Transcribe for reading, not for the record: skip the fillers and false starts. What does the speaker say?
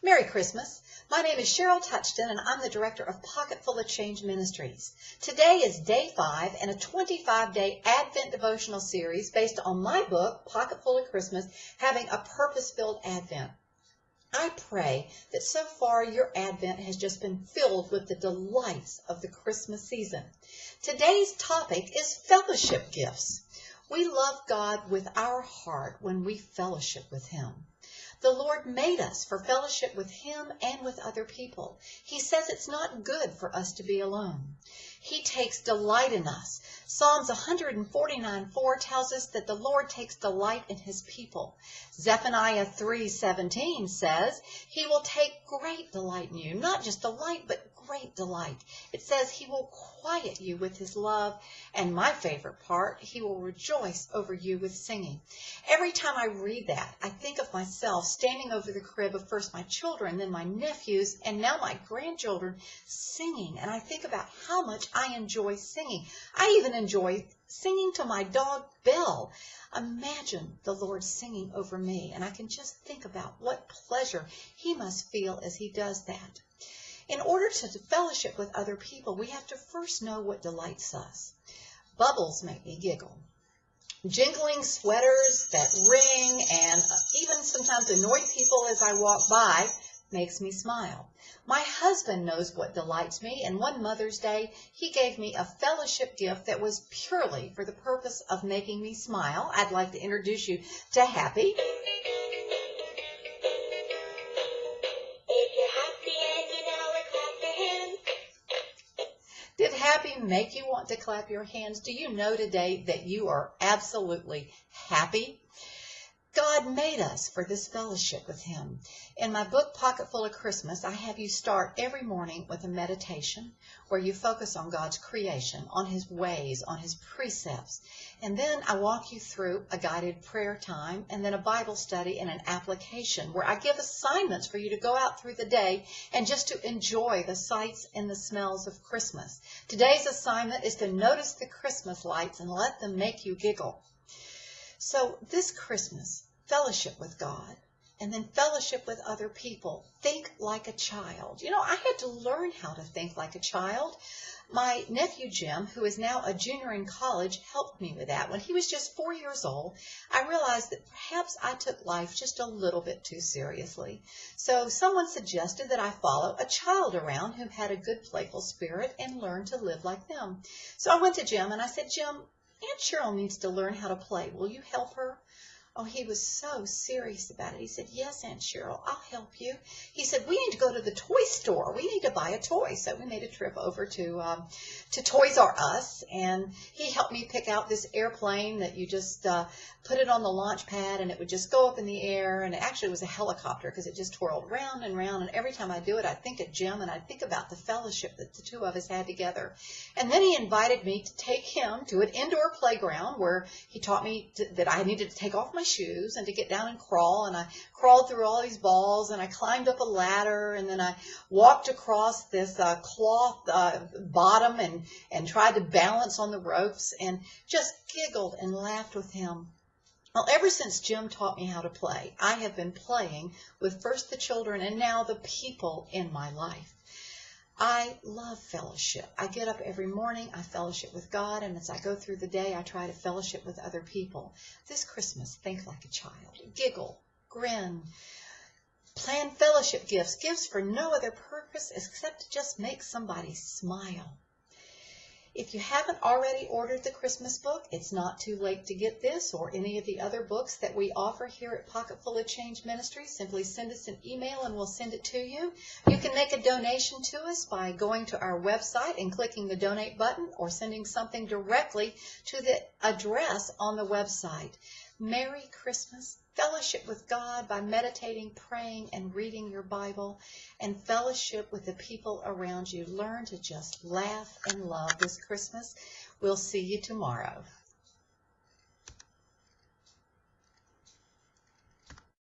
Merry Christmas. My name is Cheryl Touchton, and I'm the director of Pocket Full of Change Ministries. Today is day 5 in a 25-day Advent devotional series based on my book, Pocket Full of Christmas, Having a Purpose-Filled Advent. I pray that so far your Advent has just been filled with the delights of the Christmas season. Today's topic is fellowship gifts. We love God with our heart when we fellowship with Him. The Lord made us for fellowship with Him and with other people. He says it's not good for us to be alone. He takes delight in us. Psalms 149:4 tells us that the Lord takes delight in His people. Zephaniah 3:17 says He will take great delight in you. Not just delight, but great delight. It says He will quiet you with His love. And my favorite part, He will rejoice over you with singing. Every time I read that, I think of myself standing over the crib of first my children, then my nephews, and now my grandchildren singing. And I think about how much I enjoy singing. I even enjoy singing to my dog, Belle. Imagine the Lord singing over me, and I can just think about what pleasure He must feel as He does that. In order to fellowship with other people, we have to first know what delights us. Bubbles make me giggle. Jingling sweaters that ring and even sometimes annoy people as I walk by makes me smile. My husband knows what delights me, and one Mother's Day, he gave me a fellowship gift that was purely for the purpose of making me smile. I'd like to introduce you to Happy. Did Happy make you want to clap your hands? Do you know today that you are absolutely happy? God made us for this fellowship with Him. In my book, Pocket Full of Christmas, I have you start every morning with a meditation where you focus on God's creation, on His ways, on His precepts. And then I walk you through a guided prayer time and then a Bible study and an application where I give assignments for you to go out through the day and just to enjoy the sights and the smells of Christmas. Today's assignment is to notice the Christmas lights and let them make you giggle. So this Christmas, fellowship with God and then fellowship with other people. Think like a child. You know, I had to learn how to think like a child. My nephew Jim, who is now a junior in college, helped me with that. When he was just 4 years old, I realized that perhaps I took life just a little bit too seriously. So someone suggested that I follow a child around who had a good playful spirit and learn to live like them. So I went to Jim and I said, Jim, Aunt Cheryl needs to learn how to play. Will you help her? Oh, he was so serious about it. He said, yes, Aunt Cheryl, I'll help you. He said, we need to go to the toy store. We need to buy a toy. So we made a trip over to Toys R Us, and he helped me pick out this airplane that you just put it on the launch pad, and it would just go up in the air. And actually, it was a helicopter because it just twirled round and round. And every time I do it, I think of Jim, and I think about the fellowship that the two of us had together. And then he invited me to take him to an indoor playground where he taught me that I needed to take off my shoes and to get down and crawl. And I crawled through all these balls, and I climbed up a ladder, and then I walked across this cloth bottom and tried to balance on the ropes and just giggled and laughed with him. Well, ever since Jim taught me how to play, I have been playing with first the children and now the people in my life. I love fellowship. I get up every morning, I fellowship with God, and as I go through the day, I try to fellowship with other people. This Christmas, think like a child. Giggle, grin, plan fellowship gifts, gifts for no other purpose except to just make somebody smile. If you haven't already ordered the Christmas book, it's not too late to get this or any of the other books that we offer here at Pocket Full of Change Ministries. Simply send us an email and we'll send it to you. You can make a donation to us by going to our website and clicking the donate button or sending something directly to the address on the website. Merry Christmas. Fellowship with God by meditating, praying, and reading your Bible, and fellowship with the people around you. Learn to just laugh and love this Christmas. We'll see you tomorrow.